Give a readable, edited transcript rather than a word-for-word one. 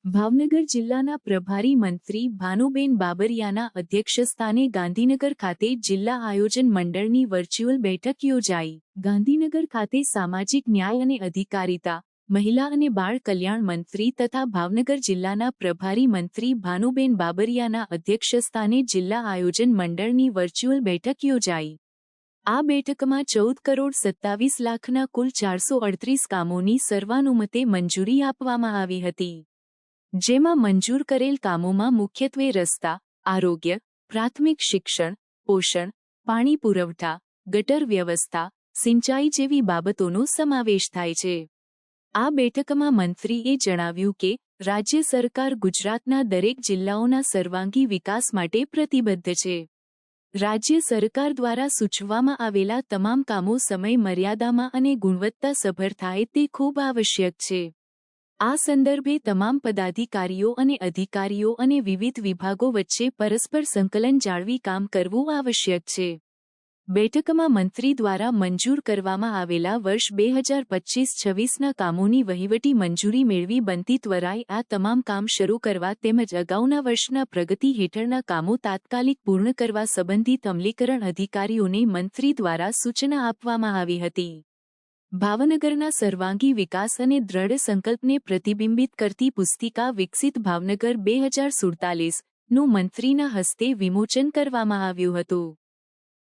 ભાવનગર જિલ્લાના પ્રભારી મંત્રી ભાનુબેન બાબરિયાના અધ્યક્ષસ્થાને ગાંધીનગર ખાતે જિલ્લા આયોજન મંડળની વર્ચ્યુઅલ બેઠક યોજાઈ। ગાંધીનગર ખાતે સામાજિક ન્યાય અને અધિકારિતા, મહિલા અને બાળ કલ્યાણ મંત્રી તથા ભાવનગર જિલ્લાના પ્રભારી મંત્રી ભાનુબેન બાબરિયાના અધ્યક્ષસ્થાને જિલ્લા આયોજન મંડળની વર્ચ્યુઅલ બેઠક યોજાઈ। આ બેઠકમાં 14,27,00,000ના કુલ 438 કામોની સર્વાનુમતે મંજૂરી આપવામાં આવી હતી। જેમાં મંજૂર કરેલ કામોમાં મુખ્યત્વે રસ્તા, આરોગ્ય, પ્રાથમિક શિક્ષણ, પોષણ, પાણી પુરવઠા, ગટર વ્યવસ્થા, સિંચાઈ જેવી બાબતોનો સમાવેશ થાય છે। આ બેઠકમાં મંત્રીએ જણાવ્યું કે રાજ્ય સરકાર ગુજરાતના દરેક જિલ્લાઓના સર્વાંગી વિકાસ માટે પ્રતિબદ્ધ છે। રાજ્ય સરકાર દ્વારા સૂચવવામાં આવેલા તમામ કામો સમય મર્યાદામાં અને ગુણવત્તાસભર થાય તે ખૂબ આવશ્યક છે। આ સંદર્ભે તમામ પદાધિકારીઓ અને અધિકારીઓ અને વિવિધ વિભાગો વચ્ચે પરસ્પર સંકલન જાળવી કામ કરવું આવશ્યક છે। બેઠકમાં મંત્રી દ્વારા મંજૂર કરવામાં આવેલા વર્ષ 2025-26ના કામોની વહીવટી મંજૂરી મેળવી બનતી ત્વરાએ આ તમામ કામ શરૂ કરવા તેમજ અગાઉના વર્ષના પ્રગતિ હેઠળના કામો તાત્કાલિક પૂર્ણ કરવા સંબંધિત અમલીકરણ અધિકારીઓને મંત્રી દ્વારા સૂચના આપવામાં આવી હતી। ભાવનગરના સર્વાંગી વિકાસ અને દ્રઢ સંકલ્પને પ્રતિબિંબિત કરતી પુસ્તિકા વિકસિત ભાવનગર 2047નું મંત્રીના હસ્તે વિમોચન કરવામાં આવ્યું હતું।